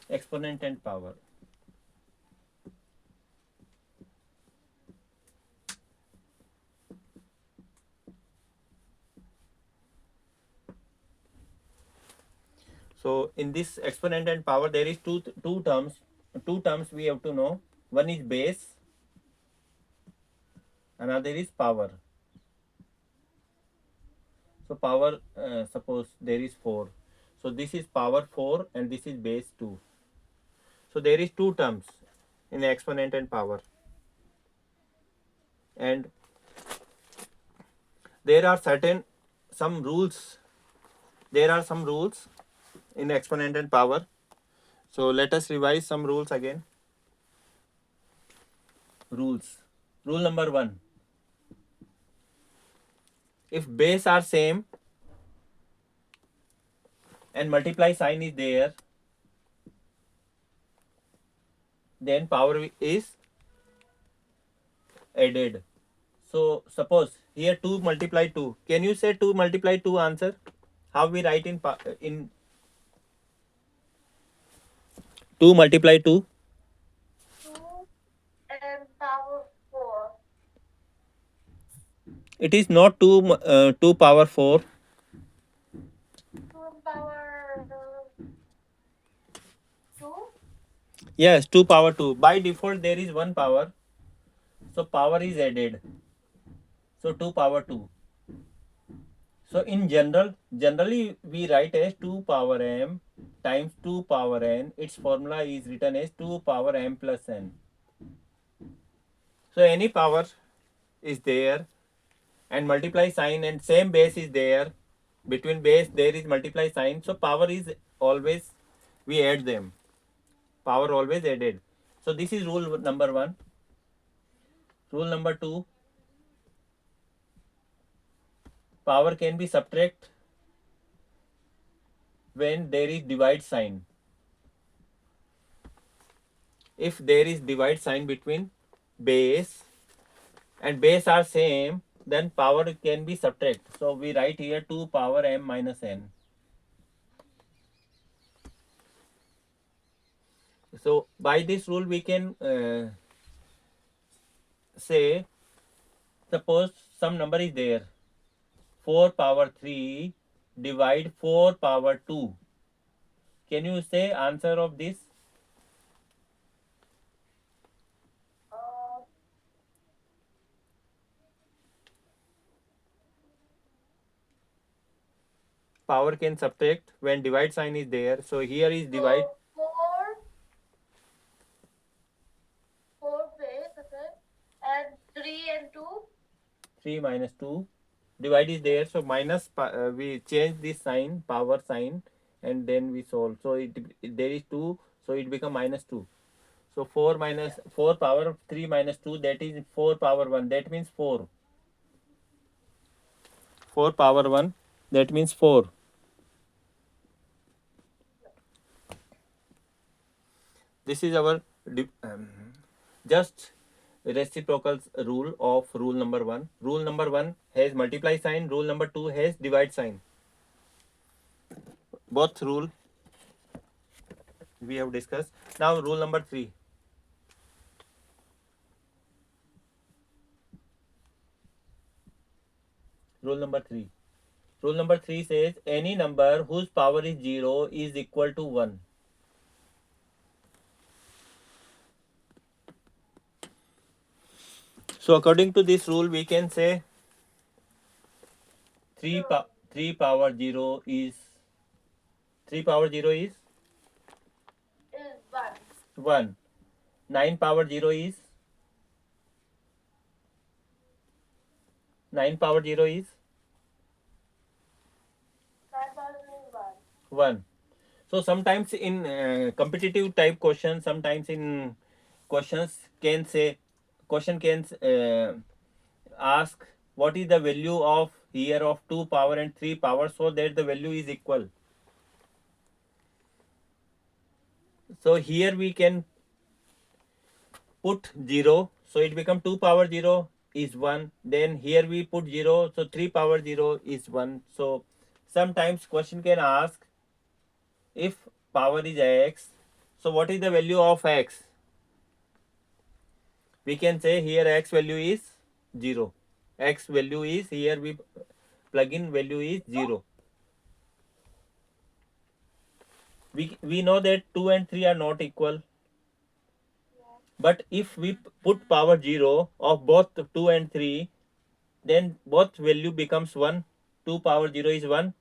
exponent and power. So in this exponent and power, there is two terms. Two terms we have to know. One is base, another is power. So power, suppose there is 4. So this is power 4 and this is base 2. So there is two terms in exponent and power. And there are some rules. There are some rules in exponent and power. So let us revise some rules again. Rules. Rule number 1. If base are same and multiply sign is there, then power is added. So suppose here 2 multiply 2. Can you say 2 multiply 2 answer? How we write in 2 multiply 2? 2 and power 4. It is not 2 power 4. 2 power 2. Yes, 2 power 2. By default there is 1 power. So power is added. So 2 power 2. So in generally we write as 2 power m times 2 power n. Its formula is written as 2 power m plus n. So any power is there and multiply sign and same base is there. Between base there is multiply sign. So power is always, we add them. Power always added. So this is rule number 1. Rule number 2. Power can be subtract when there is divide sign. If there is divide sign between base and base are same, then power can be subtract. So we write here 2 power m minus n. So by this rule we can say, suppose some number is there, 4 power 3 divide 4 power 2. Can you say answer of this? Uh, Power can subtract when divide sign is there. So here is divide. so 4 base, okay, and 3 and 2. 3 minus 2. Divide is there. So minus, we change this sign, power sign, and then we solve. So there is 2. So it become minus 2. So 4 minus 4 power 3 minus 2, that is 4 power 1. That means 4. 4 power 1. That means 4. This is our just reciprocal rule of rule number 1. Rule number 1 has multiply sign. Rule number 2 has divide sign. Both rule we have discussed. Now rule number 3. Rule number 3. Rule number 3 says any number whose power is 0 is equal to 1. So according to this rule we can say 3 power 0 is 3 power 0 is Is 1. 1. 9 power 0 is 9 power 0 is 9 power is 1. 1. So sometimes in competitive type questions, sometimes in questions can say, question can ask what is the value of here of 2 power and 3 power, so that the value is equal. So here we can put 0, so it become 2 power 0 is 1. Then here we put 0, so 3 power 0 is 1. So sometimes question can ask if power is x, So what is the value of x? We can say here x value is 0. X value is, here we plug in value is 0. We know that 2 and 3 are not equal. Yeah. But if we put power 0 of both 2 and 3, then both value becomes 1. 2 power 0 is 1.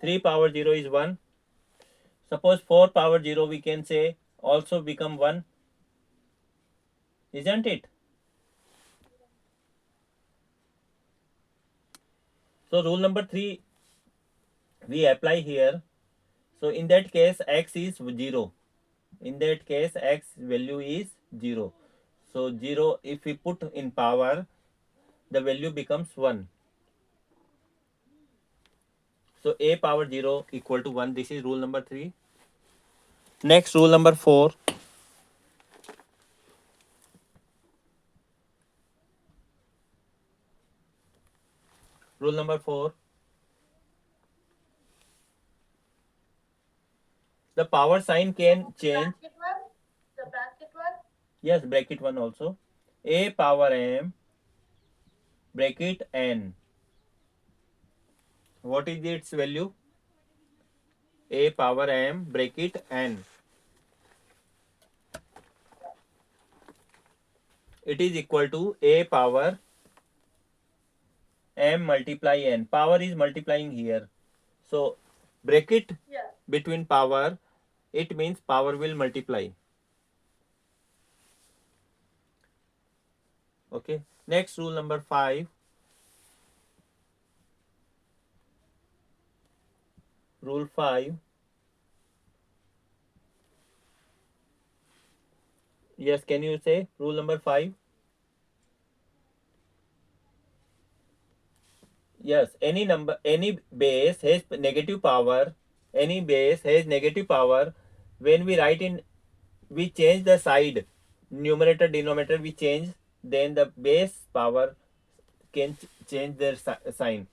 3 power 0 is 1. Suppose 4 power 0 we can say also become 1. Isn't it? So rule number 3 we apply here. So in that case x is 0. In that case x value is 0. So 0 if we put in power, the value becomes 1. So a power 0 equal to 1. This is rule number 3. Next, rule number 4. Rule number 4. The power sign can The change. bracket one. The bracket one. Yes, bracket 1 also. A power m bracket n. What is its value? A power m bracket n. It is equal to a power m multiply n. Power is multiplying here. So bracket Yeah. between power, it means power will multiply. Okay. Next, rule number 5. Rule 5. Yes, can you say rule number 5? Yes, any number, any base has negative power. Any base has negative power. When we write in, we change the side, numerator, denominator, we change, then the base power can change their sign.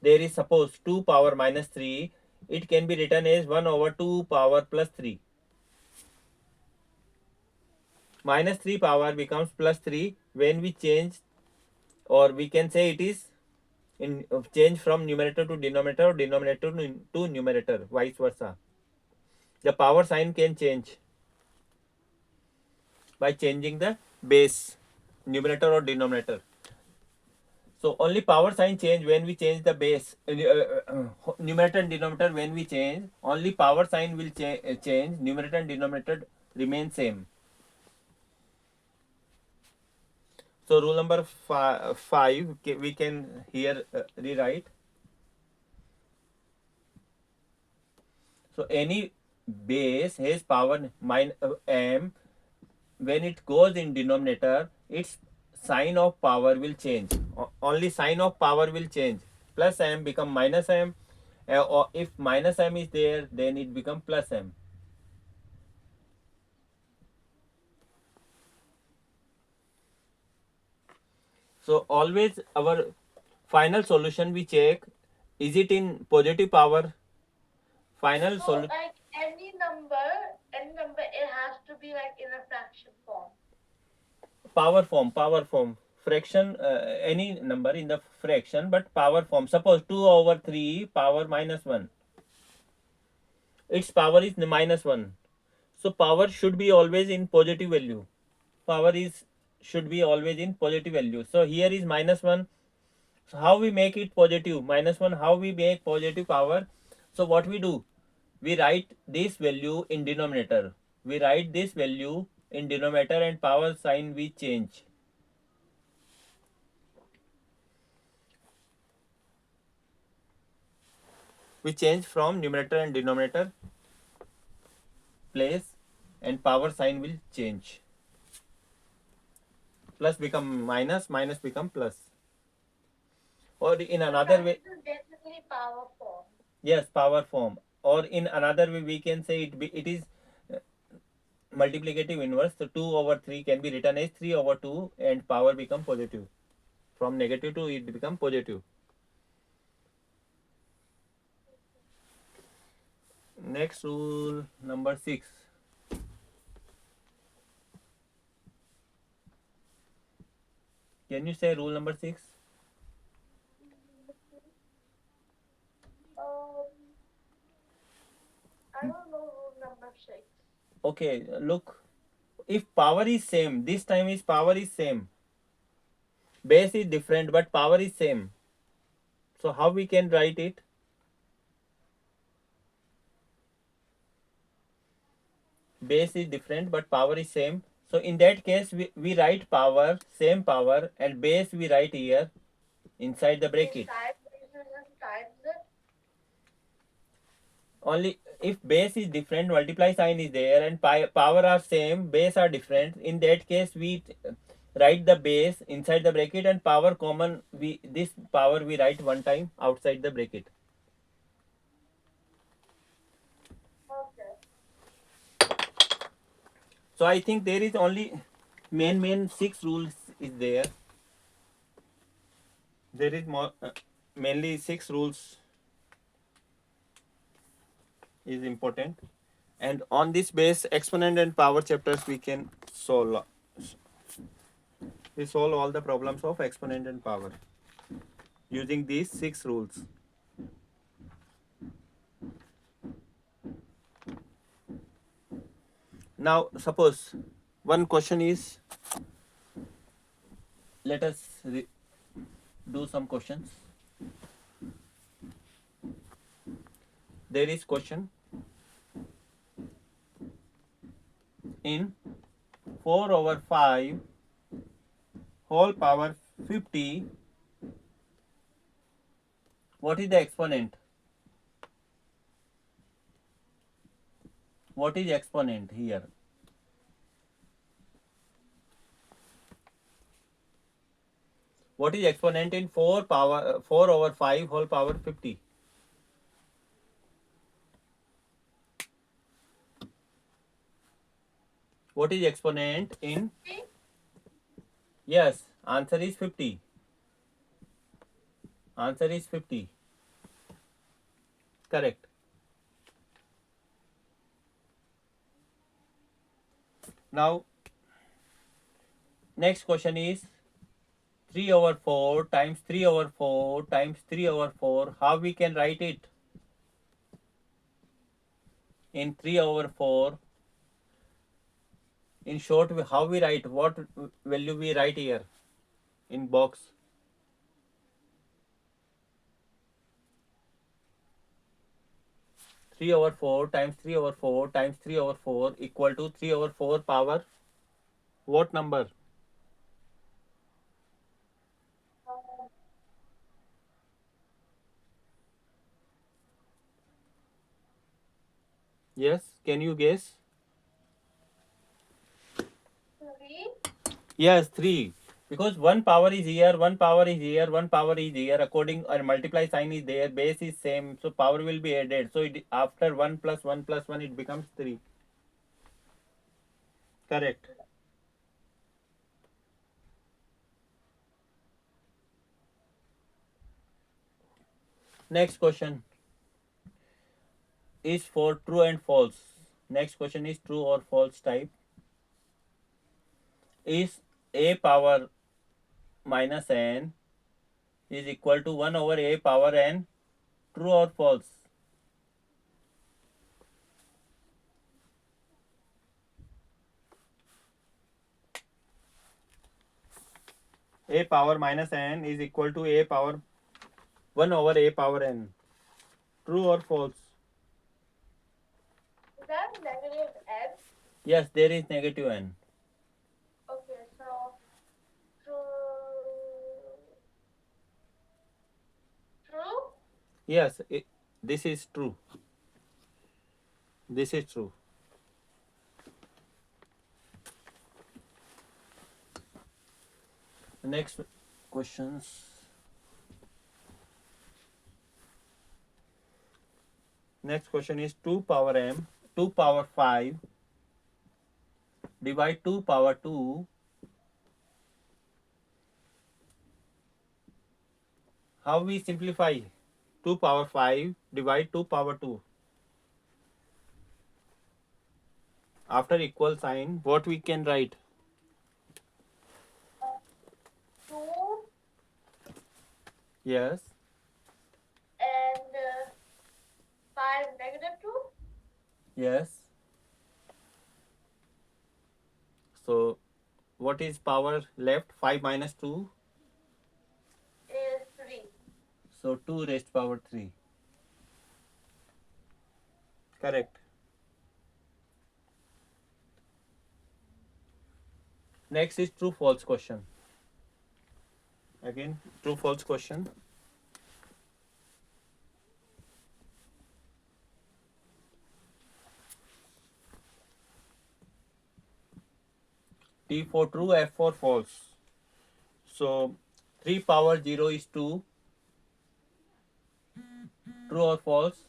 There is suppose 2 power minus 3, it can be written as 1 over 2 power plus 3. Minus 3 power becomes plus 3 when we change, or we can say it is in change from numerator to denominator or denominator to numerator, vice versa. The power sign can change by changing the base, numerator or denominator. So only power sign change when we change the base, numerator and denominator. When we change, only power sign will change, numerator and denominator remain same. So rule number 5 we can here rewrite. So any base has power m. When it goes in denominator, its sign of power will change. Only sign of power will change. Plus m become minus m. Or if minus m is there, then it become plus m. So always our final solution we check, is it in positive power? Final So solution. like any number, it has to be like in a fraction form. Power form, fraction, any number in the fraction, but power form. Suppose 2 over 3 power minus 1, its power is minus 1. So power should be always in positive value. Power is should be always in positive value. So here is minus 1. So how we make it positive? Minus 1, how we make positive power? So what we do? We write this value in denominator. We write this value in denominator and power sign we change. We change from numerator and denominator place, and power sign will change. Plus become minus, minus become plus. Or in So another that way, is basically power form. yes, power form. Or in another way, we can say it is uh, multiplicative inverse. So 2 over 3 can be written as 3 over 2 and power become positive. From negative to it become positive. Next rule number 6. Can you say rule number 6? Um, I don't know rule number 6. Okay, look. If power is same, this time is power is same. Base is different, but power is same. So how we can write it? Base is different, but power is same. So in that case, we write power, same power, and base we write here inside the bracket. Inside bases and times it. Only if base is different, multiply sign is there, and power are same, base are different. In that case, we write the base inside the bracket and power common. We this power we write one time outside the bracket. Okay. So I think there is only main 6 rules is there. There is more mainly 6 rules is important, and on this base exponent and power chapters we solve all the problems of exponent and power using these 6 rules. Now suppose one question is, let us do some questions. There is question in 4 over 5 whole power 50, what is the exponent? What is exponent here? What is exponent in 4 over 5 whole power 50? What is exponent in? Yes, answer is 50. Answer is 50. Correct. Now next question is 3 over 4 times 3 over 4 times 3 over 4. How we can write it? In 3 over 4, in short, how we write? What value we write here in box? 3 over 4 times 3 over 4 times 3 over 4 equal to 3 over 4 power what number? Um, Yes, can you guess? 3. Yes, 3. Because one power is here, one power is here, one power is here. According and multiply sign is there, base is same, so power will be added. So after 1 plus 1 plus 1, it becomes 3. Correct. Next question is for true and false. Next question is true or false type. Is a power minus n is equal to 1 over a power n? True or false? A power minus n is equal to a power 1 over a power n. True or false? Is that negative n? Yes, there is negative n. Okay, so true. True? Yes, this is true. This is true. Next questions. Next question is 2 power m, 2 power 5 divide 2 power 2. How we simplify? 2 power 5 divide 2 power 2. After equal sign, what we can write? 2 Yes. and 5 -2 Yes. So what is power left? 5 minus 2. is 3. So 2 raised power 3. Correct. Next is true false question. Again, true false question. T for true, F for false. So 3 power 0 is 2. True or false?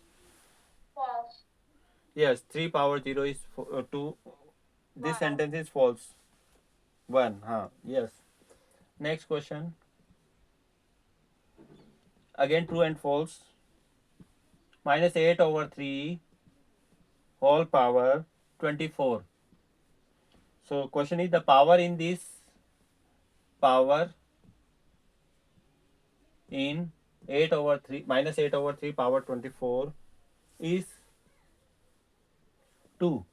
False. Yes, 3 power 0 is 2. This 1. sentence is false. 1. Huh. Yes. Next question. Again true and false. Minus 8 over 3 whole power 24. So question is the power in this power in 8 over 3 minus 8 over 3 power 24 is 2.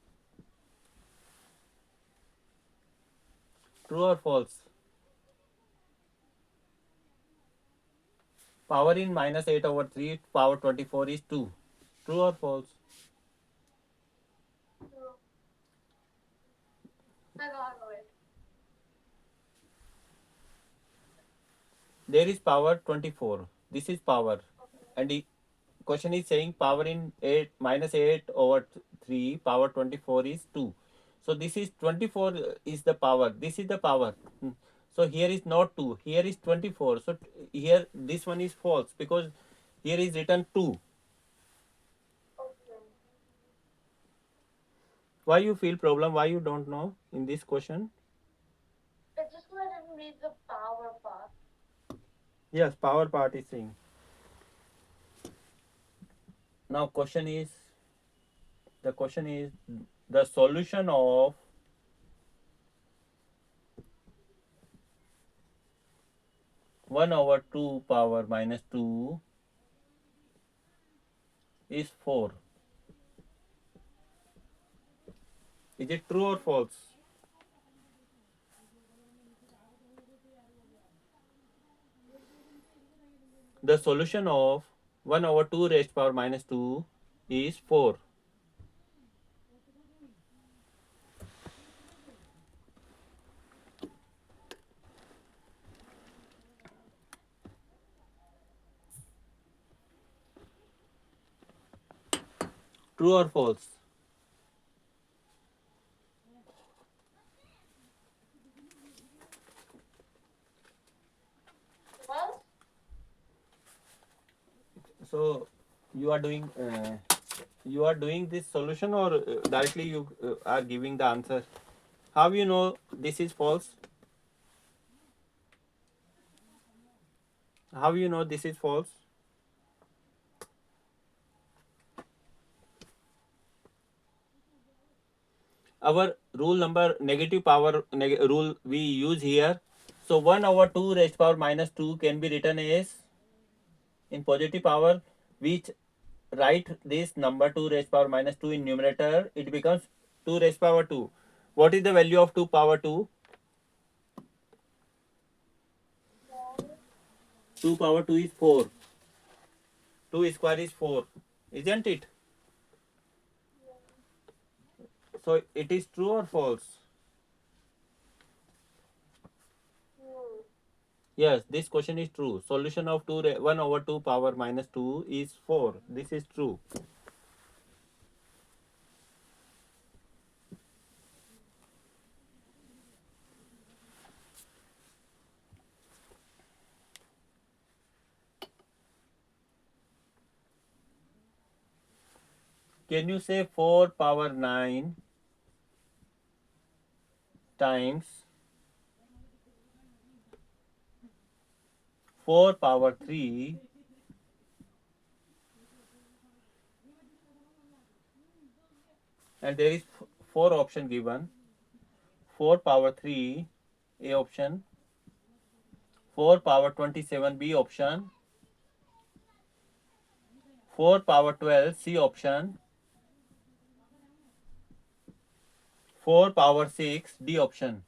True or false? Power in minus 8 over 3 power 24 is 2. True or false? True. I got it. There is power 24. This is power. Okay. And the question is saying power in 8 minus 8 over 3 power 24 is 2. So this is 24 is the power. This is the power. So here is not 2. Here is 24. So here this one is false because here is written 2. Okay. Why you feel problem? Why you don't know in this question? It's just because I didn't read the power part. Yes, power part is saying. Now the question is the solution of 1 over 2 power minus 2 is 4. Is it true or false? The solution of 1 over 2 raised power minus 2 is 4. True or false? False? So you are doing this solution or directly you are giving the answer. How you know this is false? How you know this is false? Our rule number negative power rule we use here. So 1 over 2 raised power minus 2 can be written as in positive power, which write this number 2 raised power minus 2 in numerator, it becomes 2 raised power 2. What is the value of 2 power 2? 2 power 2 is 4. 2 square is 4. Isn't it? So it is true or false? True. Yes, this question is true. Solution of 1 over 2 power minus 2 is 4. This is true. Can you say 4 power 9 times 4 power 3 and there is four option given. 4 power 3 A option, 4 power 27 B option, 4 power 12 C option, 4 power 6 D option.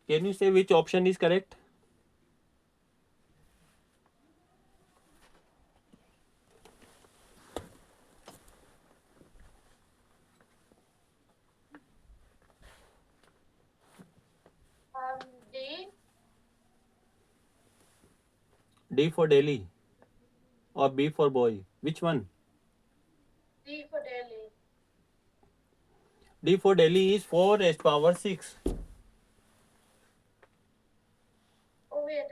Can you say which option is correct? D. D for Delhi or B for boy? Which one? D for Delhi. D for Delhi is 4 S power 6. Oh wait,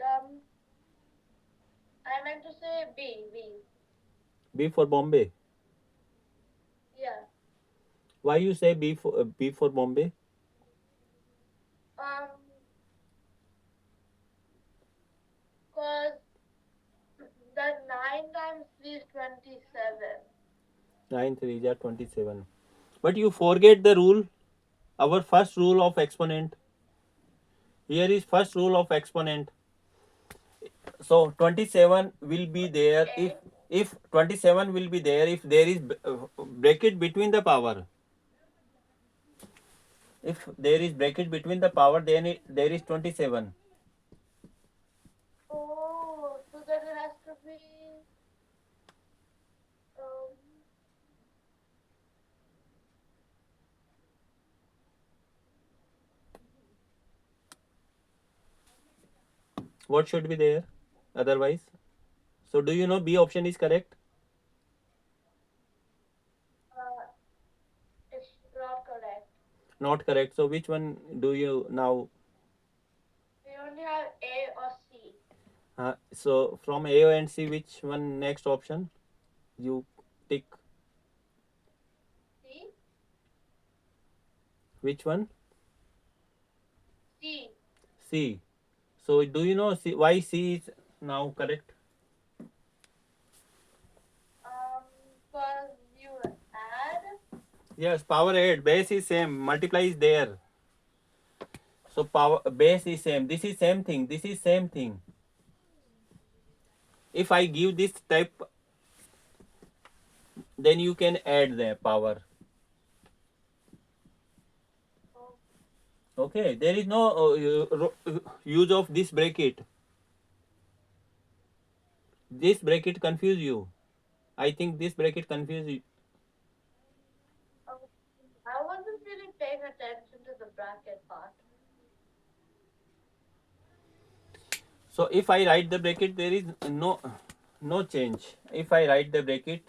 I meant to say B. B. B for Bombay. Yeah. Why you say B for Bombay? Um, cause the 9 times 3 is 27. 9 3 are 27. But you forget the rule. Our first rule of exponent. Here is first rule of exponent. So 27 will be there if 27 will be there if there is bracket between the power. If there is bracket between the power, then there is 27. Oh, so then it has to be um What should be there? Otherwise, so do you know B option is correct? uh it's not correct. Not correct. So which one do you now? We only have A or C. So from A and C, which one next option you tick? C? Which one? C. C. So do you know why C is now correct? Cause you add. Yes, power 8. Base is same. Multiply is there. So power base is same. This is same thing. This is same thing. If I give this type, then you can add the power. Oh, Okay. There is no use of this bracket. This bracket confuse you. I think this bracket confuse you. um, I wasn't really paying attention to the bracket part. So if I write the bracket, there is no change. If I write the bracket,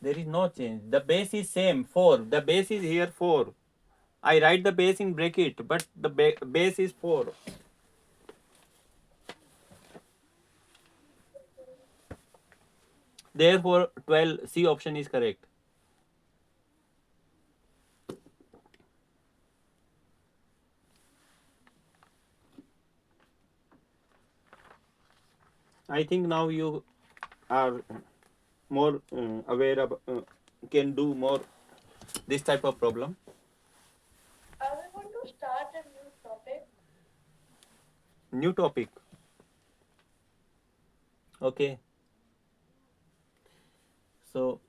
there is no change. The base is same 4. The base is here 4. I write the base in bracket, but the base is 4. Therefore, 12 C option is correct. I think now you are more aware of can do more this type of problem. Are we going to start a new topic? New topic. Okay. So